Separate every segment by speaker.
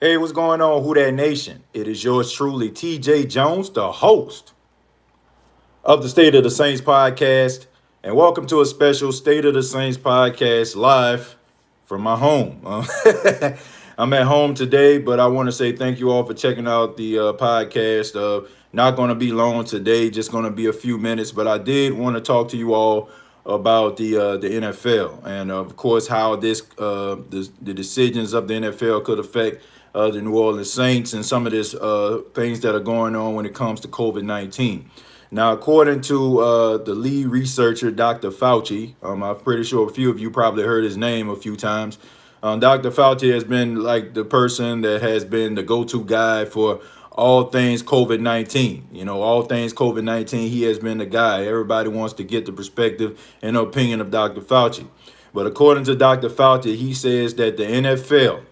Speaker 1: Hey, what's going on, Who That Nation? It is yours truly, TJ Jones, the host of the State of the Saints podcast. And welcome to a special State of the Saints podcast live from my home. I'm at home today, but I want to say thank you all for checking out the podcast. Not going to be long today, just going to be a few minutes, but I did want to talk to you all about the NFL and of course how the decisions of the NFL could affect the New Orleans Saints and some of this things that are going on when it comes to COVID-19. Now, according to the lead researcher, Dr. Fauci, I'm pretty sure a few of you probably heard his name a few times. Dr. Fauci has been like the person that has been the go-to guy for all things COVID-19. You know, all things COVID-19, he has been the guy. Everybody wants to get the perspective and opinion of Dr. Fauci. But according to Dr. Fauci, he says that the NFL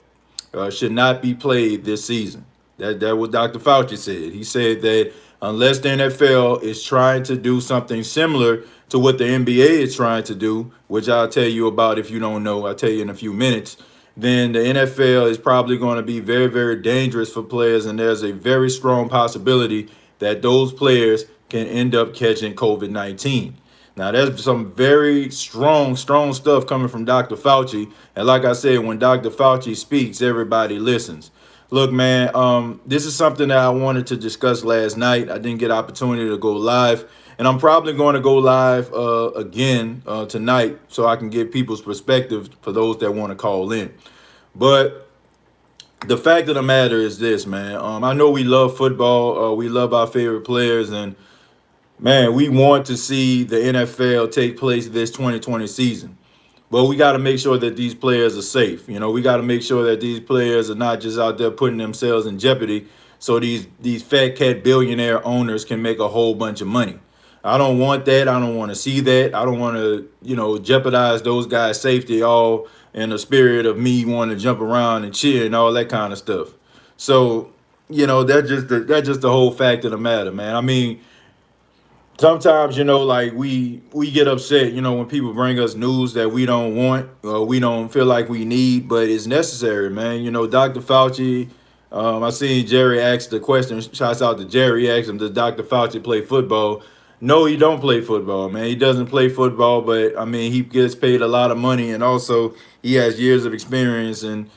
Speaker 1: should not be played this season. That what Dr. Fauci said. He said that unless the NFL is trying to do something similar to what the NBA is trying to do, which I'll tell you about if you don't know, I'll tell you in a few minutes, then the NFL is probably going to be very, very dangerous for players, and there's a very strong possibility that those players can end up catching COVID-19. Now, there's some very strong stuff coming from Dr. Fauci. And like I said, when Dr. Fauci speaks, everybody listens. Look, man, this is something that I wanted to discuss last night. I didn't get opportunity to go live. And I'm probably going to go live again tonight so I can get people's perspective for those that want to call in. But the fact of the matter is this, man. I know we love football. We love our favorite players. And man, we want to see the NFL take place this 2020 season. But we got to make sure that these players are safe. You know, we got to make sure that these players are not just out there putting themselves in jeopardy so these fat cat billionaire owners can make a whole bunch of money. I don't want that. I don't want to see that. I don't want to, jeopardize those guys' safety all in the spirit of me wanting to jump around and cheer and all that kind of stuff. So, that's just the whole fact of the matter, man. I mean, sometimes like we get upset when people bring us news that we don't want or we don't feel like we need, but it's necessary, man. Dr. Fauci, I seen Jerry ask the question. Shouts out to Jerry. He asked him, does Dr. Fauci play football? No, he don't play football, man. He doesn't play football, but I mean, he gets paid a lot of money, and also he has years of experience and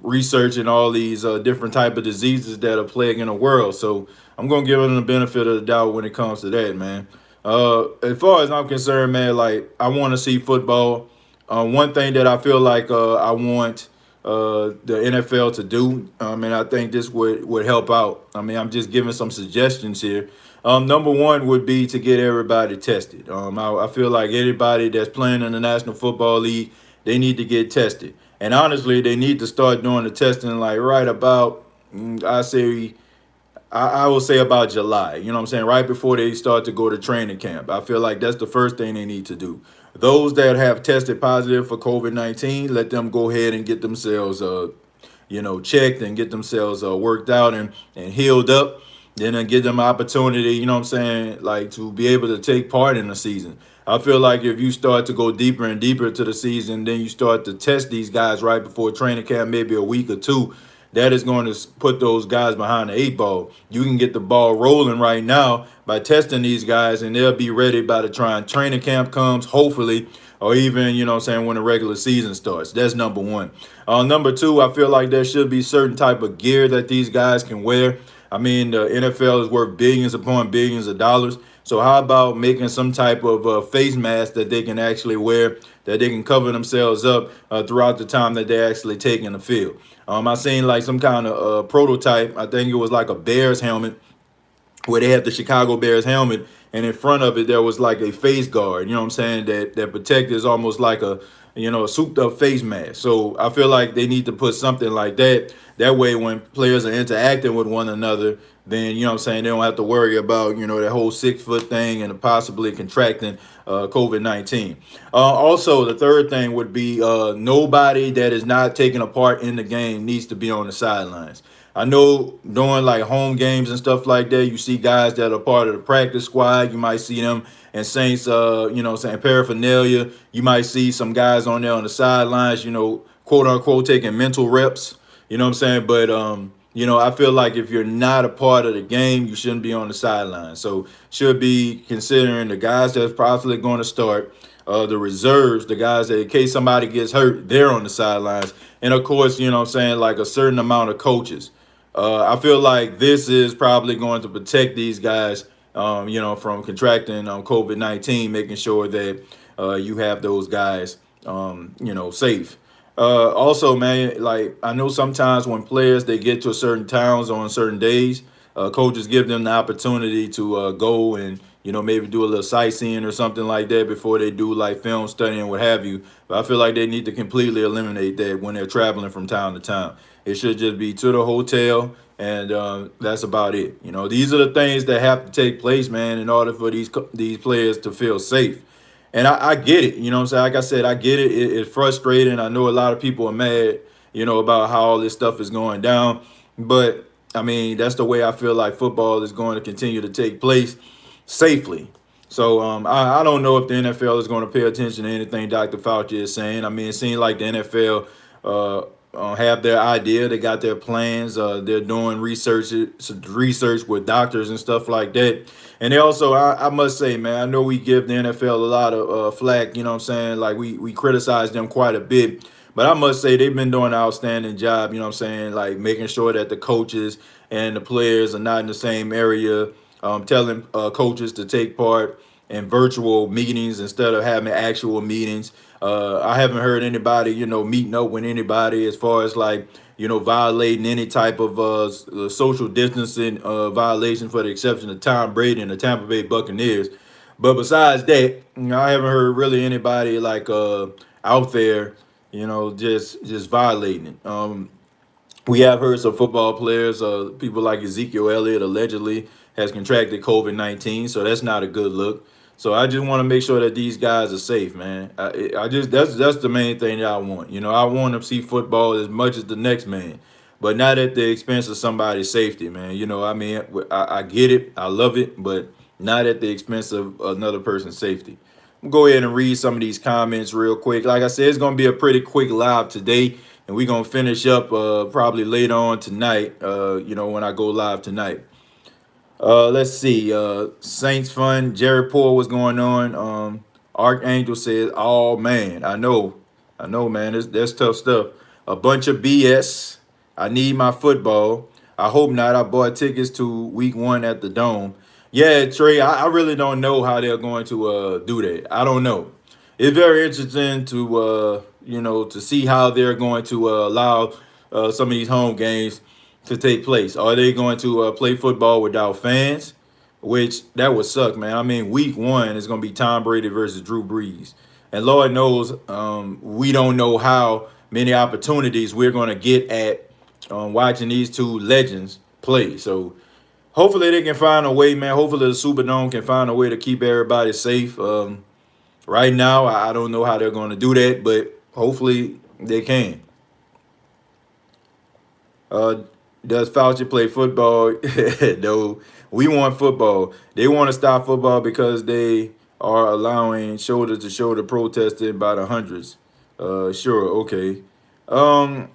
Speaker 1: researching all these different type of diseases that are plaguing the world. So I'm gonna give him the benefit of the doubt when it comes to that, man. As far as I'm concerned, man, like I want to see football. One thing that I feel like I want the NFL to do, and I think this would help out. I mean, I'm just giving some suggestions here. Number one would be to get everybody tested. I feel like anybody that's playing in the National Football League, they need to get tested. And honestly, they need to start doing the testing like right about, I will say about July. You know what I'm saying? Right before they start to go to training camp. I feel like that's the first thing they need to do. Those that have tested positive for COVID-19, let them go ahead and get themselves, checked and get themselves worked out and healed up. Then give them opportunity, you know what I'm saying, like to be able to take part in the season. I feel like if you start to go deeper and deeper into the season, then you start to test these guys right before training camp, maybe a week or two. That is going to put those guys behind the eight ball. You can get the ball rolling right now by testing these guys, and they'll be ready by the time training camp comes, hopefully, or even, when the regular season starts. That's number one. Number two, I feel like there should be certain type of gear that these guys can wear. I mean, the NFL is worth billions upon billions of dollars. So how about making some type of face mask that they can actually wear, that they can cover themselves up throughout the time that they're actually taking the field? I seen like some kind of prototype. I think it was like a Bears helmet where they had the Chicago Bears helmet, and in front of it there was like a face guard, you know what I'm saying, that protected is almost like a souped up face mask. So I feel like they need to put something like that. That way when players are interacting with one another, then you know what I'm saying, they don't have to worry about, that whole 6 foot thing and possibly contracting COVID-19. Also, the third thing would be nobody that is not taking a part in the game needs to be on the sidelines. I know during like home games and stuff like that, you see guys that are part of the practice squad. You might see them and Saints, paraphernalia. You might see some guys on there on the sidelines, quote unquote, taking mental reps. You know what I'm saying? But I feel like if you're not a part of the game, you shouldn't be on the sideline. So should be considering the guys that's possibly going to start, the reserves, the guys that in case somebody gets hurt, they're on the sidelines, and of course, you know what I'm saying, like a certain amount of coaches. I feel like this is probably going to protect these guys, from contracting COVID-19, making sure that you have those guys, safe. Also, man, like I know sometimes when players they get to certain towns on certain days, coaches give them the opportunity to go and maybe do a little sightseeing or something like that before they do like film study and what have you. But I feel like they need to completely eliminate that when they're traveling from town to town. It should just be to the hotel, and that's about it. These are the things that have to take place, man, in order for these players to feel safe. And I get it. You know what I'm saying? Like I said, I get it. It's frustrating. I know a lot of people are mad, about how all this stuff is going down. But I mean, that's the way I feel like football is going to continue to take place safely. So I don't know if the NFL is going to pay attention to anything Dr. Fauci is saying. I mean, it seems like the NFL have their idea. They got their plans. They're doing research with doctors and stuff like that. And they also, I must say, man, I know we give the NFL a lot of flack. You know what I'm saying? Like we criticize them quite a bit. But I must say they've been doing an outstanding job. You know what I'm saying? Like making sure that the coaches and the players are not in the same area. Telling coaches to take part in virtual meetings instead of having actual meetings. I haven't heard anybody, meeting up with anybody as far as like, violating any type of social distancing violation, for the exception of Tom Brady and the Tampa Bay Buccaneers. But besides that, I haven't heard really anybody like out there, just violating it. We have heard some football players, people like Ezekiel Elliott allegedly has contracted COVID-19, so that's not a good look. So I just want to make sure that these guys are safe, man. I just that's the main thing that I want. I want to see football as much as the next man, but not at the expense of somebody's safety, man. I mean, I get it, I love it, but not at the expense of another person's safety. Go ahead and read some of these comments real quick. Like I said, it's gonna be a pretty quick live today, and we're gonna finish up probably later on tonight. When I go live tonight. Let's see. Saints Fun. Jerry Poole, what's going on? Archangel says, "Oh man, I know, man. That's tough stuff. A bunch of BS. I need my football. I hope not. I bought tickets to week one at the Dome. Yeah, Trey. I really don't know how they're going to do that. I don't know. It's very interesting to to see how they're going to allow some of these home games to take place. Are they going to play football without fans? Which that would suck, man. I mean, week one is going to be Tom Brady versus Drew Brees, and Lord knows we don't know how many opportunities we're going to get at watching these two legends play. So hopefully they can find a way, man. Hopefully the Superdome can find a way to keep everybody safe. Right now, I don't know how they're going to do that, but hopefully they can. Uh, does Fauci play football? No, we want football. They want to stop football because they are allowing shoulder to shoulder protesting by the hundreds. Sure, okay. Um,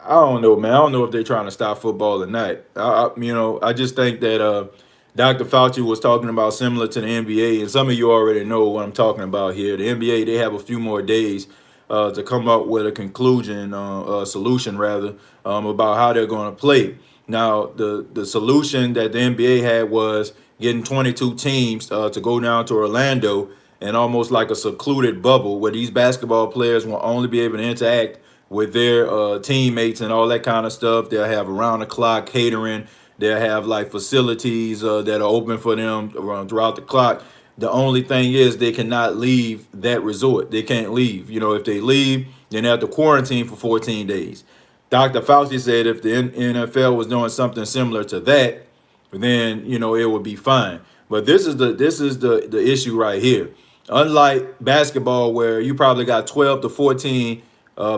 Speaker 1: I don't know, man. I don't know if they're trying to stop football or not. I just think that Dr. Fauci was talking about similar to the NBA, and some of you already know what I'm talking about here. The NBA, they have a few more days to come up with a conclusion, a solution rather, about how they're going to play. Now, the solution that the NBA had was getting 22 teams to go down to Orlando and almost like a secluded bubble where these basketball players will only be able to interact with their teammates and all that kind of stuff. They'll have around the clock catering. They'll have like facilities that are open for them around throughout the clock. The only thing is they cannot leave that resort. They can't leave. If they leave, then they have to quarantine for 14 days. Dr. Fauci said if the NFL was doing something similar to that, then it would be fine. But this is the issue right here. Unlike basketball, where you probably got 12 to 14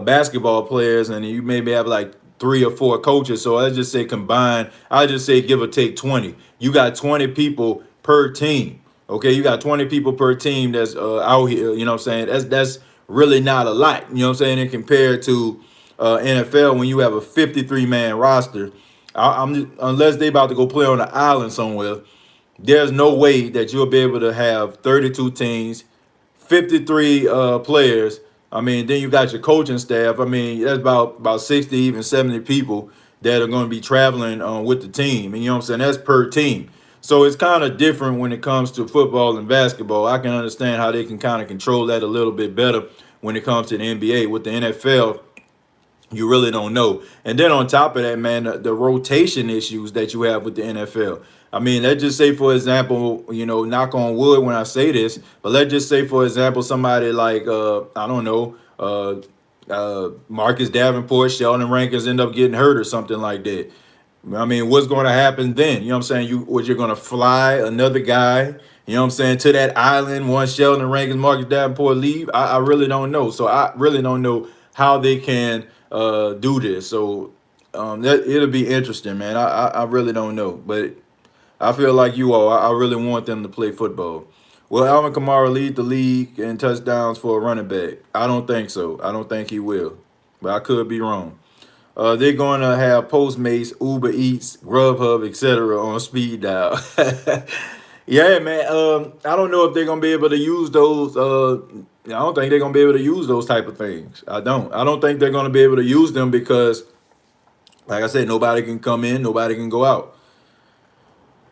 Speaker 1: basketball players, and you maybe have like 3 or 4 coaches. So I just say combined. I just say give or take 20. You got 20 people per team. Okay, you got 20 people per team that's out here. You know what I'm saying? That's really not a lot. You know what I'm saying? And compared to NFL when you have a 53-man roster. Unless they about to go play on an island somewhere, there's no way that you'll be able to have 32 teams, 53 players. I mean, then you got your coaching staff. I mean, that's about 60, even 70 people that are going to be traveling with the team. And you know what I'm saying? That's per team. So it's kind of different when it comes to football and basketball. I can understand how they can kind of control that a little bit better when it comes to the NBA. With the NFL, you really don't know. And then on top of that, man, the rotation issues that you have with the NFL. I mean, let's just say, for example, knock on wood when I say this, but let's just say, for example, somebody like, I don't know, Marcus Davenport, Sheldon Rankins end up getting hurt or something like that. I mean, what's going to happen then? You know what I'm saying? You're going to fly another guy, you know what I'm saying, to that island once Sheldon Rankins, Marcus Davenport leave? I really don't know. So I really don't know how they can do this. So it'll be interesting, man. I really don't know. But I feel like you all, I really want them to play football. Will Alvin Kamara lead the league in touchdowns for a running back? I don't think so. I don't think he will. But I could be wrong. They're going to have Postmates, Uber Eats, Grubhub, etc. on speed dial. Yeah, man. I don't know if they're gonna be able to use those. I don't think they're gonna be able to use those type of things. I don't. I don't think they're gonna be able to use them because, like I said, nobody can come in, nobody can go out.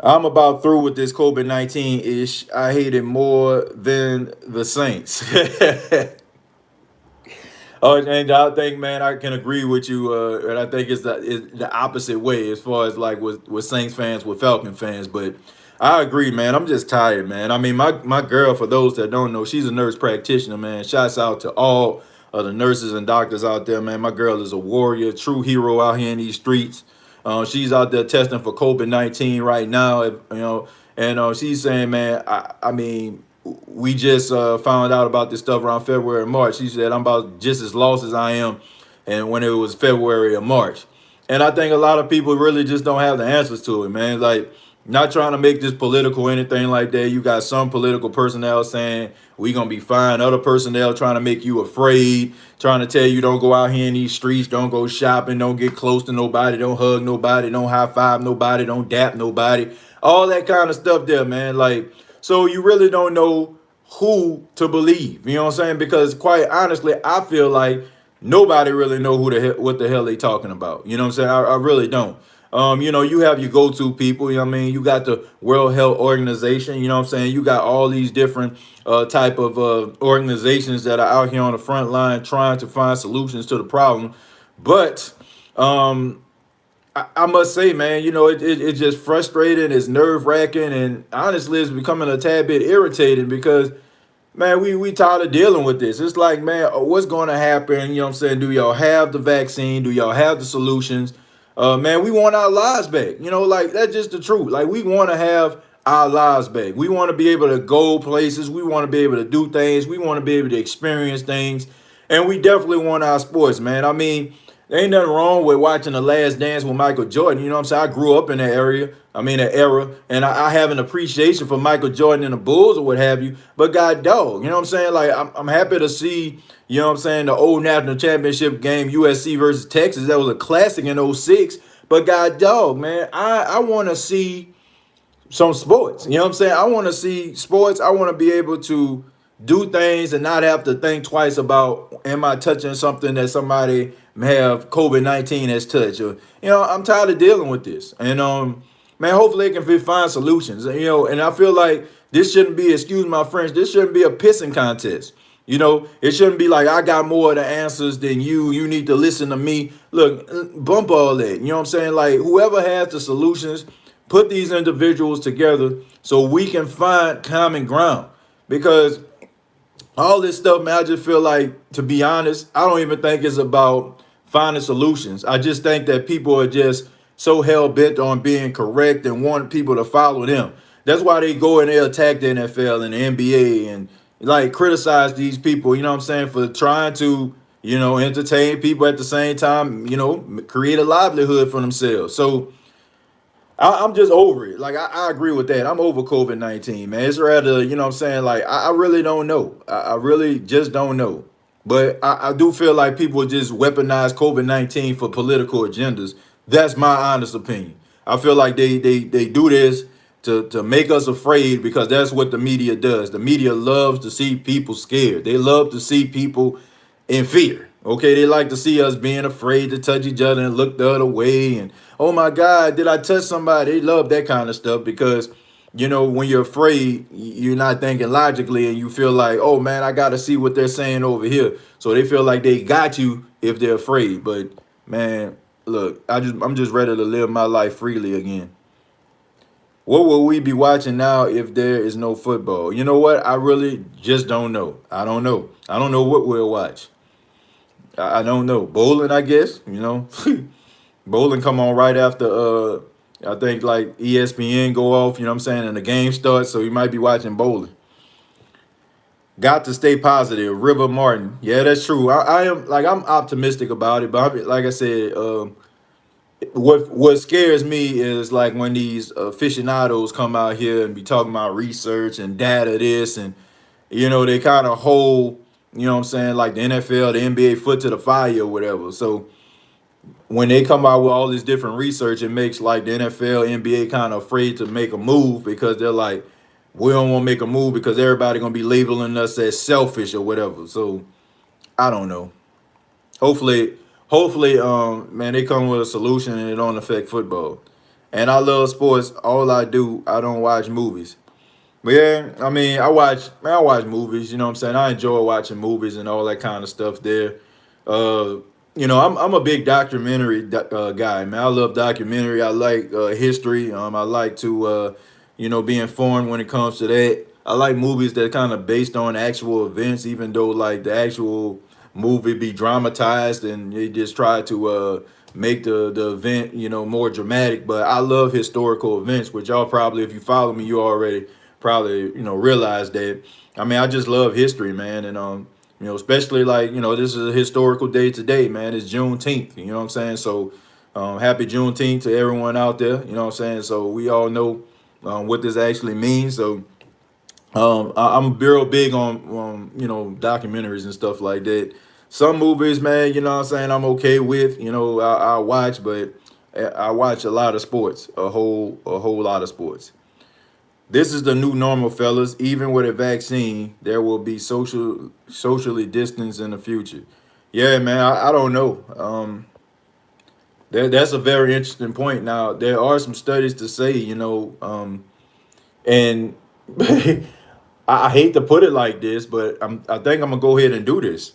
Speaker 1: I'm about through with this COVID-19 ish. I hate it more than the Saints. Oh, and I think, man, I can agree with you. And I think it's the opposite way as far as like with Saints fans, with Falcon fans. But I agree, man. I'm just tired, man. I mean, my girl, for those that don't know, she's a nurse practitioner, man. Shouts out to all of the nurses and doctors out there, man. My girl is a warrior, true hero out here in these streets. She's out there testing for COVID-19 right now, and she's saying, man, I mean, we just found out about this stuff around February and March. She said, I'm about just as lost as I am and when it was February or March. And I think a lot of people really just don't have the answers to it, man. Like, not trying to make this political or anything like that. You got some political personnel saying we gonna be fine. Other personnel trying to make you afraid, trying to tell you don't go out here in these streets, don't go shopping, don't get close to nobody, don't hug nobody, don't high five nobody, don't dap nobody. All that kind of stuff there, man. Like, so you really don't know who to believe. You know what I'm saying? Because quite honestly, I feel like nobody really know what the hell they talking about. You know what I'm saying? I really don't. You have your go-to people, you know what I mean? You got the World Health Organization, you know what I'm saying? You got all these different type of organizations that are out here on the front line trying to find solutions to the problem. But I must say, man, it's just frustrating, it's nerve-wracking, and honestly, it's becoming a tad bit irritating because, man, we tired of dealing with this. It's like, man, what's going to happen? You know what I'm saying? Do y'all have the vaccine? Do y'all have the solutions? Man, we want our lives back. Like, that's just the truth. Like, we want to have our lives back. We want to be able to go places. We want to be able to do things. We want to be able to experience things. And we definitely want our sports, man. I mean, there ain't nothing wrong with watching The Last Dance with Michael Jordan. You know what I'm saying? I grew up in that that era, and I have an appreciation for Michael Jordan and the Bulls or what have you. But God dog, you know what I'm saying? Like, I'm happy to see, you know what I'm saying, the old national championship game, USC versus Texas. That was a classic in '06. But God dog, man, I want to see some sports. You know what I'm saying? I want to see sports. I want to be able to do things and not have to think twice about, am I touching something that somebody may have COVID-19 has touched? Or, I'm tired of dealing with this. And man, hopefully they can find solutions. And I feel like this shouldn't be, excuse my French, this shouldn't be a pissing contest. It shouldn't be like, I got more of the answers than you. You need to listen to me. Look, bump all that. You know what I'm saying? Like, whoever has the solutions, put these individuals together so we can find common ground. Because all this stuff, man, I just feel like, to be honest, I don't even think it's about finding solutions. I just think that people are just so hell-bent on being correct and want people to follow them. That's why they go and they attack the NFL and the NBA and, like, criticize these people, you know what I'm saying, for trying to, entertain people at the same time, create a livelihood for themselves. So I'm just over it. Like, I agree with that. I'm over COVID-19, man. It's rather, you know what I'm saying? Like, I really don't know. I really just don't know. But I do feel like people just weaponize COVID-19 for political agendas. That's my honest opinion. I feel like they do this to make us afraid because that's what the media does. The media loves to see people scared. They love to see people in fear. Okay, they like to see us being afraid to touch each other and look the other way. And oh my God, did I touch somebody? They love that kind of stuff because when you're afraid, you're not thinking logically, and you feel like, oh man, I got to see what they're saying over here. So they feel like they got you if they're afraid. But man, look, I'm just ready to live my life freely again. What will we be watching now if there is no football? You know what? I really just don't know. I don't know. I don't know what we'll watch. I don't know. Bowling, I guess. Bowling come on right after I think like ESPN go off, what I'm saying, and the game starts, so you might be watching bowling. Got to stay positive. River Martin. Yeah, that's true. I am like I'm optimistic about it, but like I said, what scares me is like when these aficionados come out here and be talking about research and data this and they kind of hold, what I'm saying, like the NFL, the NBA foot to the fire or whatever. So when they come out with all this different research, it makes like the NFL, NBA kind of afraid to make a move because they're like, we don't want to make a move because everybody gonna be labeling us as selfish or whatever. So I don't know. Hopefully, hopefully, man, they come with a solution and it don't affect football. And I love sports. All I don't watch movies. But yeah, I mean, I watch movies. You know what I'm saying? I enjoy watching movies and all that kind of stuff there. Uh, I'm a big documentary guy, man. I love documentary. I like history. I like to, be informed when it comes to that. I like movies that kind of based on actual events, even though like the actual movie be dramatized and they just try to make the event, more dramatic. But I love historical events, which y'all probably, if you follow me, you already probably realize that. I mean, I just love history, man, and especially like this is a historical day today, man. It's Juneteenth. You know what I'm saying? So, happy Juneteenth to everyone out there. You know what I'm saying? So we all know what this actually means. So, I'm real big on documentaries and stuff like that. Some movies, man, you know what I'm saying, I'm okay with. I watch, but I watch a lot of sports, a whole lot of sports. This is the new normal, fellas. Even with a vaccine, there will be socially distanced in the future. Yeah, man, I don't know. That's a very interesting point. Now, there are some studies to say, and I hate to put it like this, but I think I'm gonna go ahead and do this.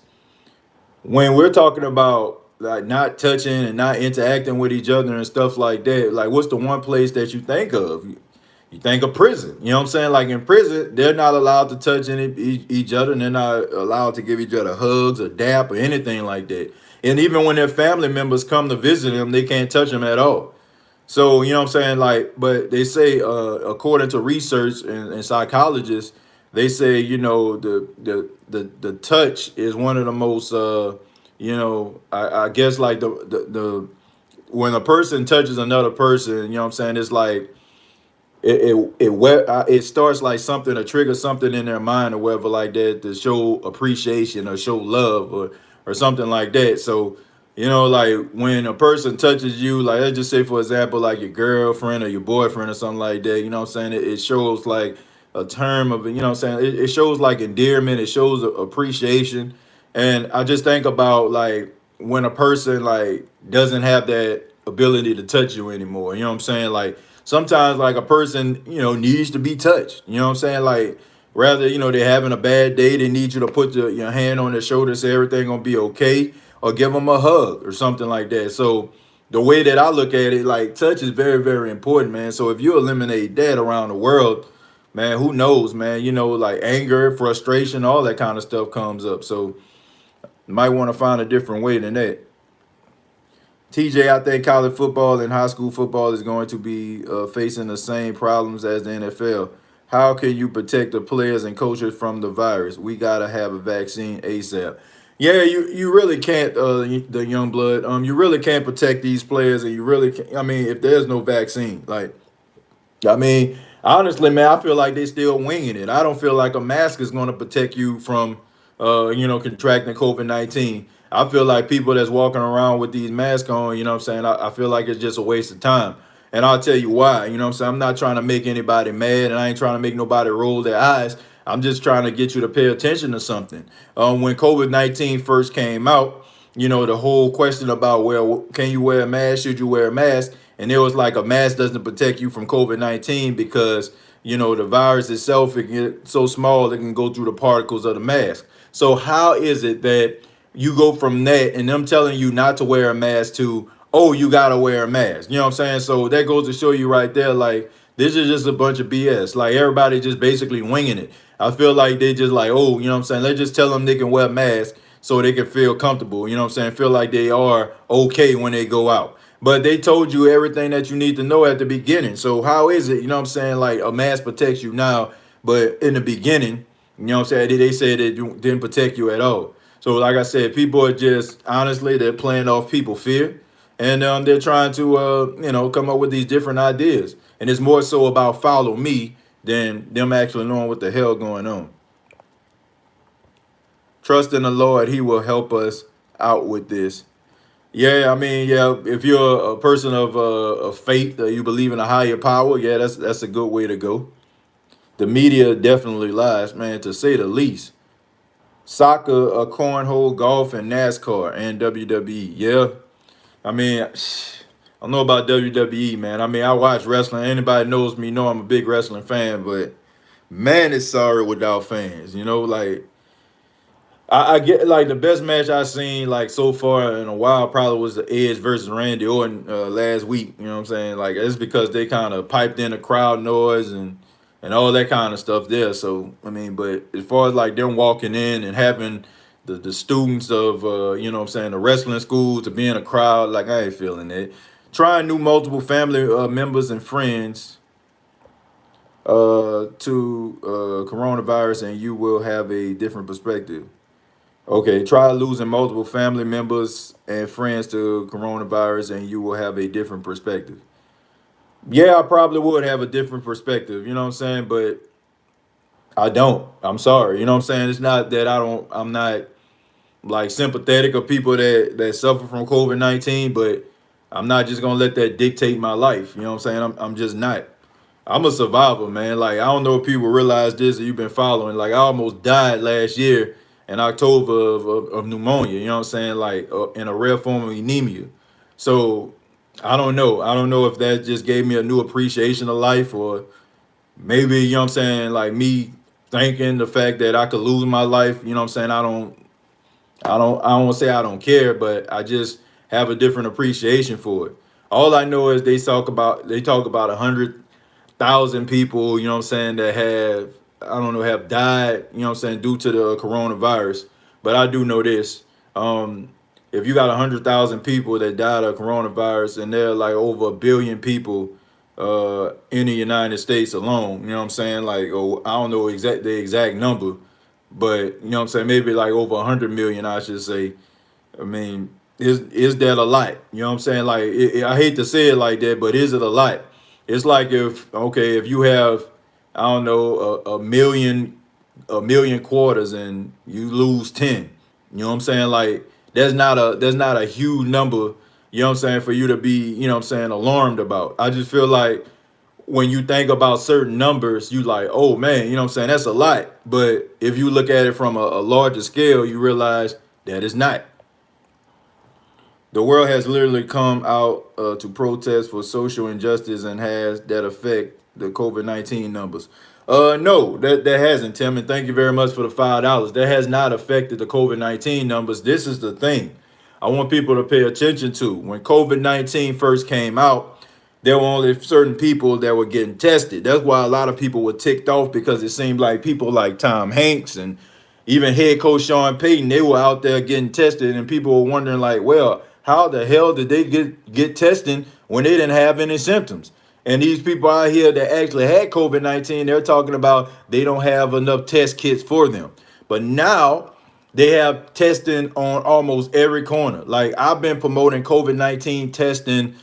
Speaker 1: When we're talking about like not touching and not interacting with each other and stuff like that, like what's the one place that you think of? You think of prison. You know what I'm saying? Like in prison, they're not allowed to touch each other, and they're not allowed to give each other hugs or dap or anything like that. And even when their family members come to visit them, they can't touch them at all. So you know what I'm saying? Like, but they say, according to research and psychologists, they say the touch is one of the most I guess like the when a person touches another person, you know what I'm saying? It's like it starts like something to trigger something in their mind or whatever like that to show appreciation or show love or something like that. So like when a person touches you, like let's just say for example like your girlfriend or your boyfriend or something like that, you know what I'm saying, it shows like a term of what I'm saying, it shows like endearment, it shows appreciation. And I just think about like when a person like doesn't have that ability to touch you anymore, you know what I'm saying, like sometimes like a person needs to be touched, you know what I'm saying, like rather they're having a bad day, they need you to put your hand on their shoulder, say everything gonna be okay, or give them a hug or something like that. So the way that I look at it, like touch is very, very important, man. So if you eliminate that around the world, man, who knows, man, like anger, frustration, all that kind of stuff comes up. So you might want to find a different way than that. TJ, I think college football and high school football is going to be facing the same problems as the NFL. How can you protect the players and coaches from the virus? We gotta have a vaccine ASAP. Yeah, you really can't, the young blood. You really can't protect these players, and you really can't, I mean, if there's no vaccine, like, I mean, honestly, man, I feel like they still winging it. I don't feel like a mask is going to protect you from contracting COVID-19. I feel like people that's walking around with these masks on, I feel like it's just a waste of time. And I'll tell you why. I'm not trying to make anybody mad, and I ain't trying to make nobody roll their eyes. I'm just trying to get you to pay attention to something. When COVID-19 first came out, the whole question about, well, can you wear a mask? Should you wear a mask? And it was like a mask doesn't protect you from COVID-19 because, the virus itself, it gets so small it can go through the particles of the mask. So how is it that you go from that and them telling you not to wear a mask to, oh, you gotta wear a mask? You know what I'm saying? So that goes to show you right there, like, this is just a bunch of BS. Like, everybody just basically winging it. I feel like they just like, oh, let's just tell them they can wear masks so they can feel comfortable, feel like they are okay when they go out. But they told you everything that you need to know at the beginning. So how is it, like a mask protects you now, but in the beginning, they said it didn't protect you at all. So like I said, people are just, honestly, they're playing off people's fear. And they're trying to, come up with these different ideas. And it's more so about follow me than them actually knowing what the hell going on. Trust in the Lord, He will help us out with this. Yeah, I mean, yeah, if you're a person of faith, you believe in a higher power, yeah, that's a good way to go. The media definitely lies, man, to say the least. Soccer, cornhole, golf, and NASCAR and WWE. Yeah, I mean, I don't know about WWE, man. I mean, I watch wrestling. Anybody knows me know I'm a big wrestling fan, but man, it's sorry without fans. Like I get like the best match I've seen like so far in a while probably was the Edge versus Randy Orton last week. You know what I'm saying? Like it's because they kind of piped in the crowd noise and all that kind of stuff there. So I mean, but as far as like them walking in and having the students of the wrestling school to be in a crowd, like I ain't feeling it. Trying new multiple family members and friends to coronavirus and you will have a different perspective. Okay, try losing multiple family members and friends to coronavirus and you will have a different perspective. Yeah, I probably would have a different perspective, you know what I'm saying? But I don't. I'm sorry. You know what I'm saying? It's not that I'm not like sympathetic of people that suffer from COVID-19, but I'm not just gonna let that dictate my life. You know what I'm saying? I'm just not. I'm a survivor, man. Like I don't know if people realize this or you've been following. Like I almost died last year in October of pneumonia. You know what I'm saying? Like in a rare form of anemia. So I don't know. I don't know if that just gave me a new appreciation of life or maybe I'm saying like me thinking the fact that I could lose my life. I'm saying? I don't want to say I don't care, but I just have a different appreciation for it. All I know is they talk about 100,000 people, that have I don't know have died, due to the coronavirus. But I do know this: if you got 100,000 people that died of coronavirus, and there are like over a billion people in the United States alone, like oh I don't know the exact number, but maybe like over 100 million, I should say. I mean, is that a lot? You know what I'm saying? Like, I hate to say it like that, but is it a lot? It's like if you have, I don't know, a million quarters and you lose 10. You know what I'm saying? Like, that's not a huge number. You know what I'm saying? For you to be, alarmed about. I just feel like when you think about certain numbers, you like, oh man, that's a lot. But if you look at it from a larger scale, you realize that it's not. The world has literally come out to protest for social injustice and has that affect the COVID-19 numbers. No, that hasn't, Tim. And thank you very much for the $5. That has not affected the COVID-19 numbers. This is the thing I want people to pay attention to. When COVID-19 first came out, there were only certain people that were getting tested. That's why a lot of people were ticked off because it seemed like people like Tom Hanks and even head coach Sean Payton, they were out there getting tested, and people were wondering like, well, how the hell did they get testing when they didn't have any symptoms? And these people out here that actually had COVID-19, they're talking about they don't have enough test kits for them. But now they have testing on almost every corner. Like I've been promoting COVID-19 testing,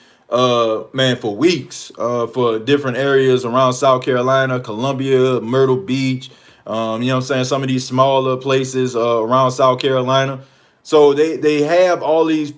Speaker 1: man, for weeks, for different areas around South Carolina, Columbia, Myrtle Beach, You know what I'm saying? Some of these smaller places around South Carolina. So they have all these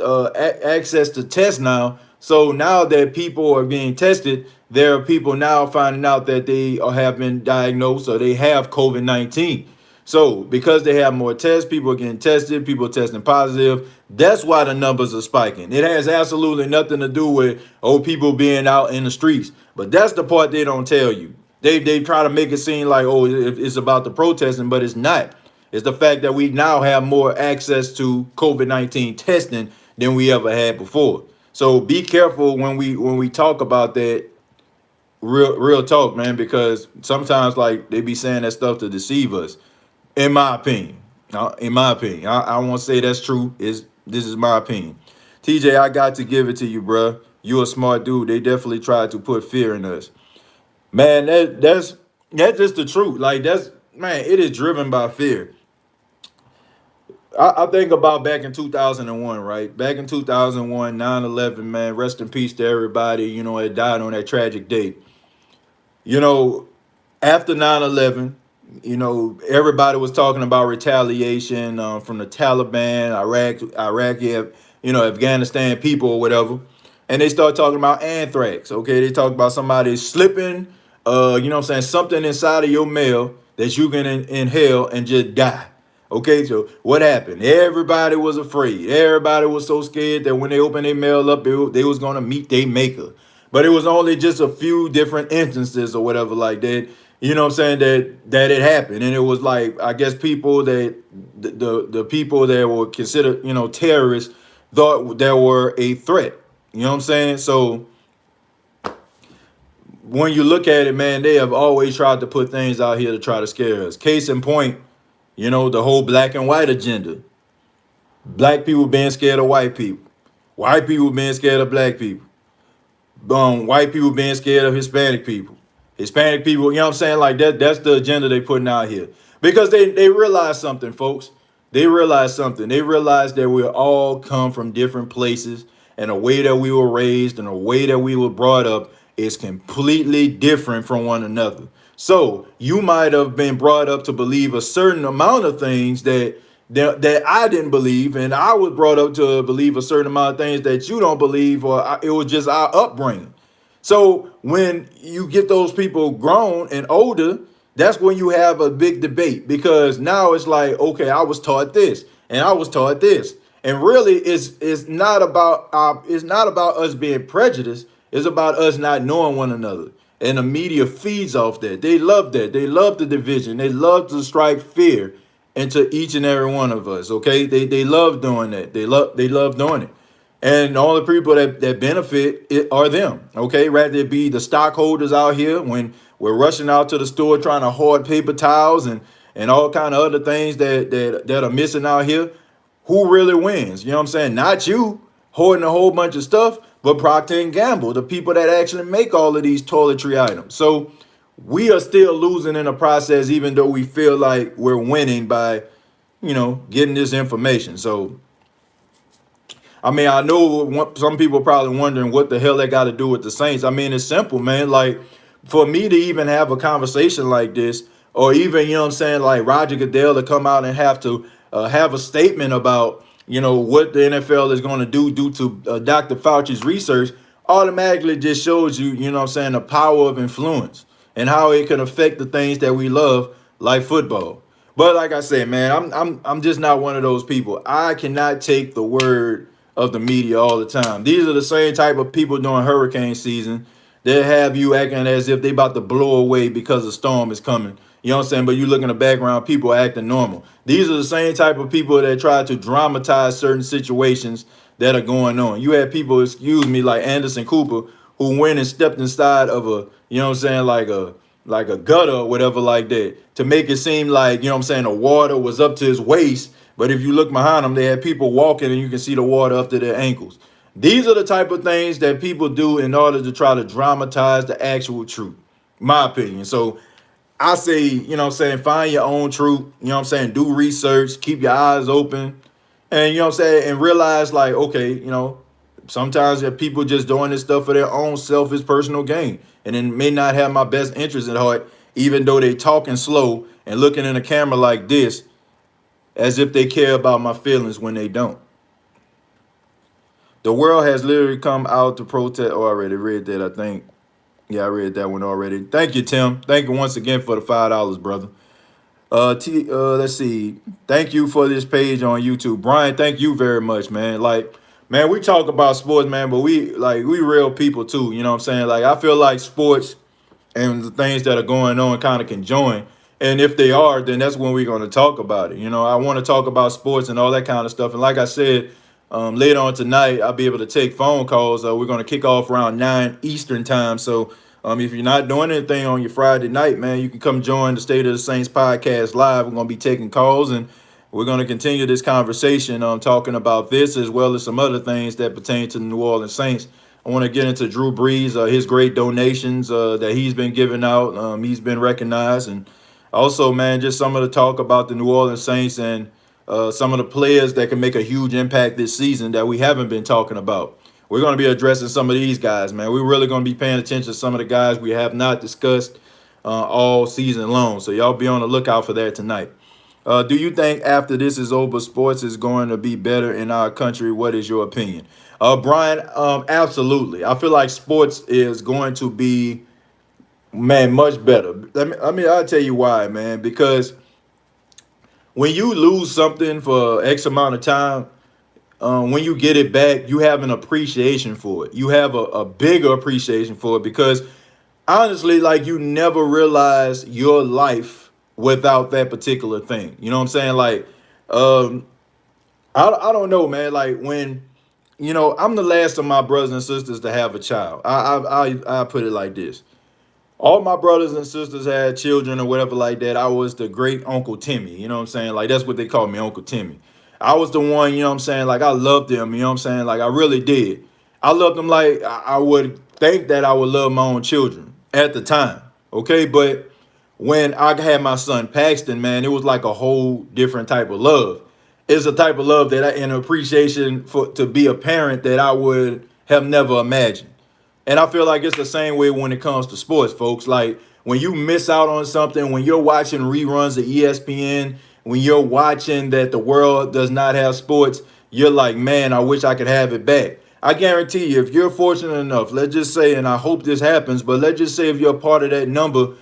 Speaker 1: access to tests now. So now that people are being tested, there are people now finding out that they have been diagnosed or they have COVID-19. So because they have more tests, people are getting tested, people are testing positive. That's why the numbers are spiking. It has absolutely nothing to do with people being out in the streets. But that's the part they don't tell you. They try to make it seem like it's about the protesting, but it's not. It's the fact that we now have more access to COVID-19 testing than we ever had before. So be careful when we talk about that. Real talk, man, because sometimes like they be saying that stuff to deceive us. In my opinion, I won't say that's true. This is my opinion. TJ, I got to give it to you, bruh. You a smart dude. They definitely tried to put fear in us, man. That's just the truth. Like that's man, it is driven by fear. I think about back in 2001, right? Back in 2001, 9/11, man. Rest in peace to everybody. That died on that tragic day. You know, after 9/11, everybody was talking about retaliation from the Taliban, Iraqi, Afghanistan people or whatever. And they start talking about anthrax. Okay. They talk about somebody slipping, something inside of your mail that you can inhale and just die. Okay, so what happened? Everybody was afraid. Everybody was so scared that when they opened their mail up, they was gonna meet their maker. But it was only just a few different instances or whatever like that. You know what I'm saying? That it happened, and it was like I guess people that the people that were considered terrorists thought there were a threat. You know what I'm saying? So when you look at it, man, they have always tried to put things out here to try to scare us. Case in point, the whole black and white agenda. Black people being scared of white people. White people being scared of black people. White people being scared of Hispanic people. Hispanic people, what I'm saying? Like that's the agenda they putting out here. Because they realize something, folks. They realize something. They realize that we all come from different places, and the way that we were raised and the way that we were brought up is completely different from one another. So you might have been brought up to believe a certain amount of things that I didn't believe, and I was brought up to believe a certain amount of things that you don't believe, or it was just our upbringing. So when you get those people grown and older, that's when you have a big debate, because now it's like, okay, I was taught this and I was taught this. And really it's not about us being prejudiced. It's about us not knowing one another. And the media feeds off that. They love that. They love the division. They love to strike fear into each and every one of us. Okay. They love doing that. They love doing it. And all the people that benefit are them. Okay. Rather it be the stockholders out here when we're rushing out to the store trying to hoard paper towels and all kind of other things that are missing out here. Who really wins? You know what I'm saying? Not you hoarding a whole bunch of stuff, but Procter and Gamble, the people that actually make all of these toiletry items. So we are still losing in the process, even though we feel like we're winning by, getting this information. So, I mean, I know some people probably wondering what the hell they got to do with the Saints. I mean, it's simple, man. Like, for me to even have a conversation like this, or even, you know what I'm saying, like Roger Goodell to come out and have to have a statement about, what the NFL is going to do due to Dr. Fauci's research, automatically just shows you, you know what I'm saying, the power of influence and how it can affect the things that we love, like football. But like I said, man, I'm just not one of those people. I cannot take the word of the media all the time. These are the same type of people during hurricane season that have you acting as if they about to blow away because a storm is coming. You know what I'm saying? But you look in the background, people acting normal. These are the same type of people that try to dramatize certain situations that are going on. You had people, excuse me, like Anderson Cooper, who went and stepped inside of a, you know what I'm saying, like a gutter or whatever like that, to make it seem like, you know what I'm saying, the water was up to his waist. But if you look behind them, they had people walking and you can see the water up to their ankles. These are the type of things that people do in order to try to dramatize the actual truth, my opinion. So I say, you know what I'm saying, find your own truth, you know what I'm saying, do research, keep your eyes open, and, you know what I'm saying, and realize, like, okay, sometimes there are people just doing this stuff for their own selfish personal gain, and it may not have my best interest at heart. even though they talking slow and looking in the camera like this, as if they care about my feelings when they don't. The world has literally come out to protest. Oh, I already read that, I think. Yeah, I read that one already. Thank you, Tim. Thank you once again for the $5, brother. Let's see. Thank you for this page on YouTube, Brian. Thank you very much, man. Like, man, we talk about sports, man, but we real people too. You know what I'm saying? Like, I feel like sports and the things that are going on kind of can join. And if they are, then that's when we're going to talk about it. You know, I want to talk about sports and all that kind of stuff. And like I said, later on tonight, I'll be able to take phone calls. We're going to kick off around 9 Eastern time. So if you're not doing anything on your Friday night, man, you can come join the State of the Saints podcast live. We're going to be taking calls, and we're going to continue this conversation talking about this as well as some other things that pertain to the New Orleans Saints. I want to get into Drew Brees, his great donations that he's been giving out. He's been recognized. And also, man, just some of the talk about the New Orleans Saints and some of the players that can make a huge impact this season that we haven't been talking about. We're going to be addressing some of these guys, man. We're really going to be paying attention to some of the guys we have not discussed all season long. So y'all be on the lookout for that tonight. Do you think after this is over, sports is going to be better in our country? What is your opinion? Brian, absolutely. I feel like sports is going to be, man, much better. I'll tell you why, man. Because when you lose something for X amount of time, when you get it back, you have an appreciation for it. You have a bigger appreciation for it because honestly, like you never realize your life without that particular thing. You know what I'm saying? Like, I don't know, man. Like when, I'm the last of my brothers and sisters to have a child. I put it like this. All my brothers and sisters had children or whatever like that. I was the great Uncle Timmy. You know what I'm saying? Like that's what they called me, Uncle Timmy. I was the one, you know what I'm saying? Like I loved them, you know what I'm saying? Like I really did. I loved them like I would think that I would love my own children at the time. Okay, but when I had my son Paxton, man, it was like a whole different type of love. It's a type of love that and appreciation for to be a parent that I would have never imagined. And I feel like it's the same way when it comes to sports, folks. Like when you miss out on something, when you're watching reruns of ESPN, when you're watching that the world does not have sports, you're like, man, I wish I could have it back. I guarantee you, if you're fortunate enough, let's just say, and I hope this happens, but let's just say if you're a part of that number,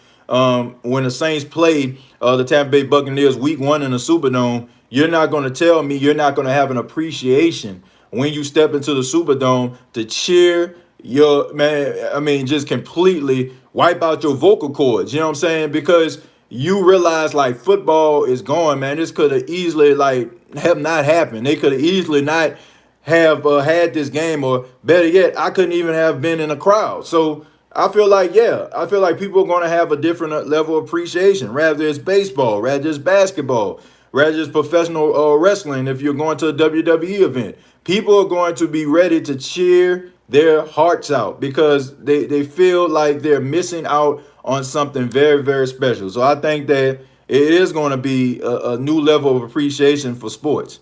Speaker 1: when the Saints played the Tampa Bay Buccaneers week 1 in the Superdome, you're not going to tell me you're not going to have an appreciation when you step into the Superdome to cheer your man. I mean, just completely wipe out your vocal cords. You know what I'm saying? Because you realize like football is going, man. This could have easily like have not happened. They could have easily not have had this game, or better yet, I couldn't even have been in a crowd. So I feel like, yeah, I feel like people are going to have a different level of appreciation. Rather it's baseball, rather it's basketball, rather it's professional wrestling. If you're going to a WWE event, people are going to be ready to cheer their hearts out because they feel like they're missing out on something very, very special. So I think that it is going to be a new level of appreciation for sports.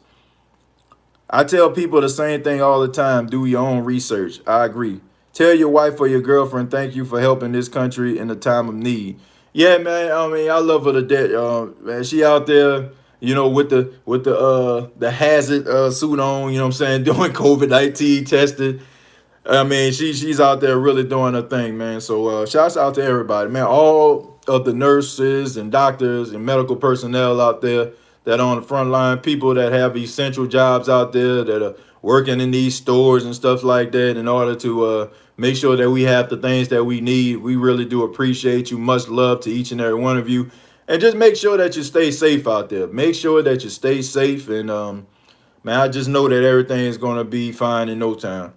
Speaker 1: I tell people the same thing all the time. Do your own research. I agree. Tell your wife or your girlfriend thank you for helping this country in a time of need. Yeah, man. I mean, I love her to death. Man, she out there, with the hazard suit on. You know what I'm saying? Doing COVID-19 testing. I mean, she's out there really doing her thing, man. So shouts out to everybody, man. All of the nurses and doctors and medical personnel out there that are on the front line, people that have essential jobs out there that are working in these stores and stuff like that in order to make sure that we have the things that we need. We really do appreciate you. Much love to each and every one of you. And just make sure that you stay safe out there. Make sure that you stay safe. And, man, I just know that everything is going to be fine in no time.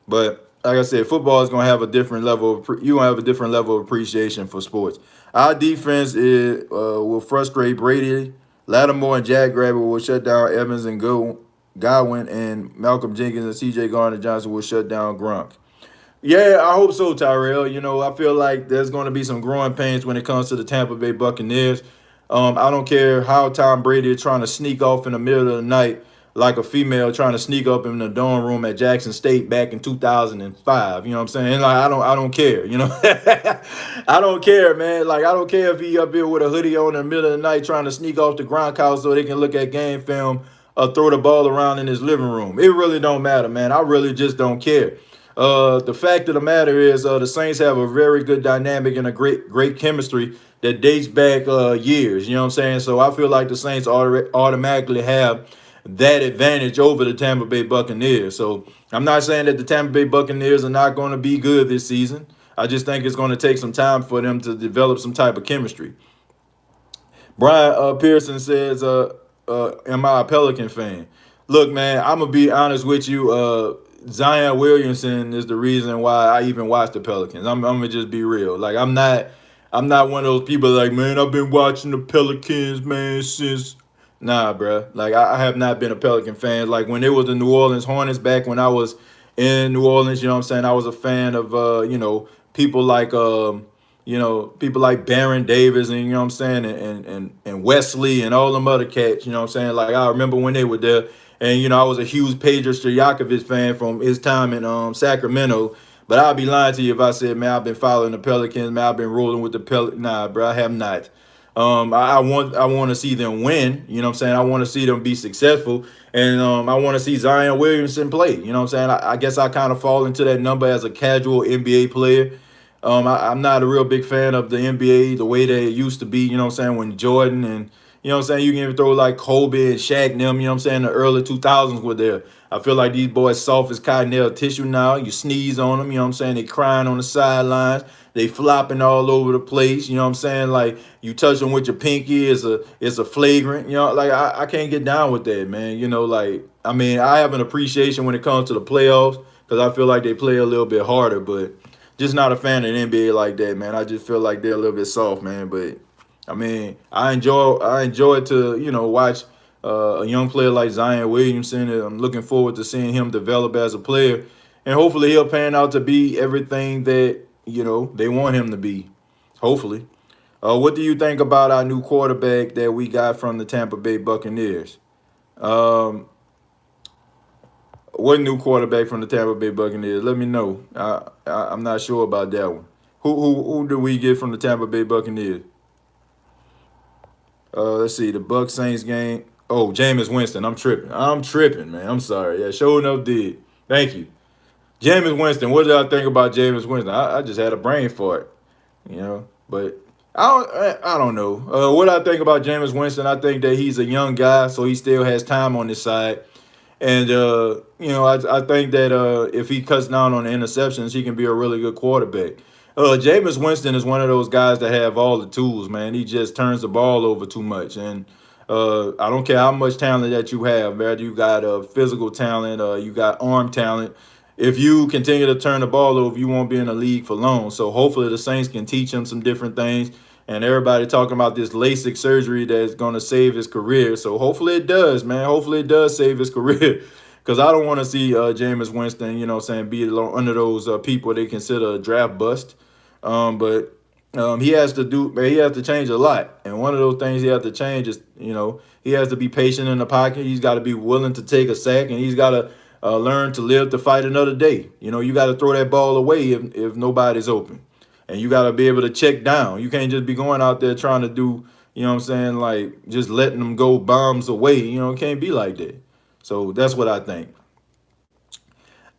Speaker 1: But like I said, football is going to have a different level. You're going to have a different level of appreciation for sports. Our defense will frustrate Brady. Lattimore and Jack Grabber will shut down Evans and Godwin, and Malcolm Jenkins and C.J. Gardner-Johnson will shut down Gronk. Yeah, I hope so, Tyrell. I feel like there's going to be some growing pains when it comes to the Tampa Bay Buccaneers. I don't care how Tom Brady is trying to sneak off in the middle of the night. like a female trying to sneak up in the dorm room at Jackson State back in 2005. You know what I'm saying? Like I don't care. You know, I don't care, man. Like I don't care if he up here with a hoodie on in the middle of the night trying to sneak off the ground house so they can look at game film or throw the ball around in his living room. It really don't matter, man. I really just don't care. The fact of the matter is, the Saints have a very good dynamic and a great chemistry that dates back years. You know what I'm saying? So I feel like the Saints automatically have that advantage over the Tampa Bay Buccaneers. So I'm not saying that the Tampa Bay Buccaneers are not going to be good this season. I just think it's going to take some time for them to develop some type of chemistry. Brian Pearson says, am I a Pelican fan? Look, man, I'm gonna be honest with you. Zion Williamson is the reason why I even watch the Pelicans. I'm gonna just be real. Like I'm not one of those people like, man, I've been watching the Pelicans, man, since. Nah, bruh. Like I have not been a Pelican fan. Like when it was the New Orleans Hornets back when I was in New Orleans, you know what I'm saying? I was a fan of people like people like Baron Davis and you know what I'm saying, and Wesley and all them other cats, you know what I'm saying? Like I remember when they were there. And I was a huge Pedro Stojakovic fan from his time in Sacramento. But I'd be lying to you if I said, man, I've been following the Pelicans, man, I've been rolling with the Pelicans. Nah, bro, I have not. I want to see them win. You know what I'm saying? I want to see them be successful, and I want to see Zion Williamson play. You know what I'm saying? I guess I kind of fall into that number as a casual NBA player. I'm not a real big fan of the NBA the way that it used to be. You know what I'm saying? When Jordan and you know what I'm saying, you can even throw like Kobe and Shaq and them. You know what I'm saying? The early 2000s were there. I feel like these boys soft as cottonelle tissue now. You sneeze on them. You know what I'm saying? They crying on the sidelines. They flopping all over the place. You know what I'm saying? Like you touch them with your pinky, it's a flagrant. You know, like I can't get down with that, man. You know, like I mean, I have an appreciation when it comes to the playoffs because I feel like they play a little bit harder, but just not a fan of the NBA like that, man. I just feel like they're a little bit soft, man. But I mean, I enjoy to watch a young player like Zion Williamson. And I'm looking forward to seeing him develop as a player, and hopefully he'll pan out to be everything that they want him to be. Hopefully. What do you think about our new quarterback that we got from the Tampa Bay Buccaneers? Um, what new quarterback from the Tampa Bay Buccaneers? Let me know. I'm not sure about that one. Who do we get from the Tampa Bay Buccaneers? Let's see, the Buck Saints game. Oh, Jameis Winston. I'm tripping. I'm tripping, man. I'm sorry. Yeah, sure enough did. Thank you. Jameis Winston. What did I think about Jameis Winston? I just had a brain fart, But I don't know. What I think about Jameis Winston, I think that he's a young guy, so he still has time on his side. And I think that if he cuts down on the interceptions, he can be a really good quarterback. Jameis Winston is one of those guys that have all the tools, man. He just turns the ball over too much, and I don't care how much talent that you have, man. You got physical talent, you got arm talent. If you continue to turn the ball over, you won't be in the league for long. So hopefully the Saints can teach him some different things. And everybody talking about this LASIK surgery that's going to save his career. So hopefully it does, man. Hopefully it does save his career. Because I don't want to see Jameis Winston, be under those people they consider a draft bust. But he has to change a lot. And one of those things he has to change is, he has to be patient in the pocket. He's got to be willing to take a sack, and he's got to learn to live to fight another day. You got to throw that ball away if nobody's open. And you got to be able to check down. You can't just be going out there trying to do, what I'm saying, like just letting them go bombs away. It can't be like that. So that's what I think.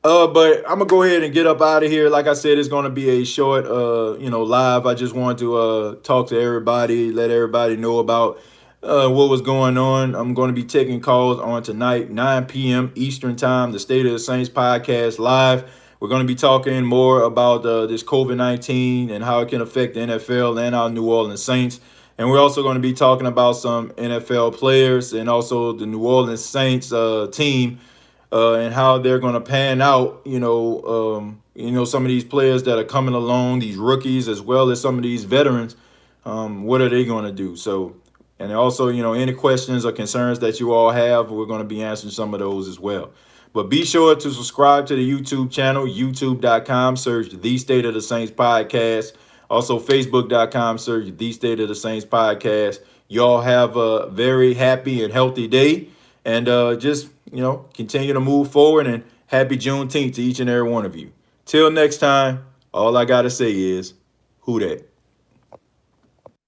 Speaker 1: But I'm gonna go ahead and get up out of here. Like I said, it's gonna be a short, live. I just want to talk to everybody, let everybody know about what was going on. I'm going to be taking calls on tonight, 9 p.m. Eastern Time, the State of the Saints podcast live. We're going to be talking more about this COVID-19 and how it can affect the NFL and our New Orleans Saints. And we're also going to be talking about some NFL players and also the New Orleans Saints team and how they're going to pan out. Some of these players that are coming along, these rookies, as well as some of these veterans. What are they going to do? So, and also, any questions or concerns that you all have, we're going to be answering some of those as well. But be sure to subscribe to the YouTube channel, youtube.com, search The State of the Saints Podcast. Also, facebook.com, search The State of the Saints Podcast. Y'all have a very happy and healthy day. And just continue to move forward, and happy Juneteenth to each and every one of you. Till next time, all I got to say is, who that?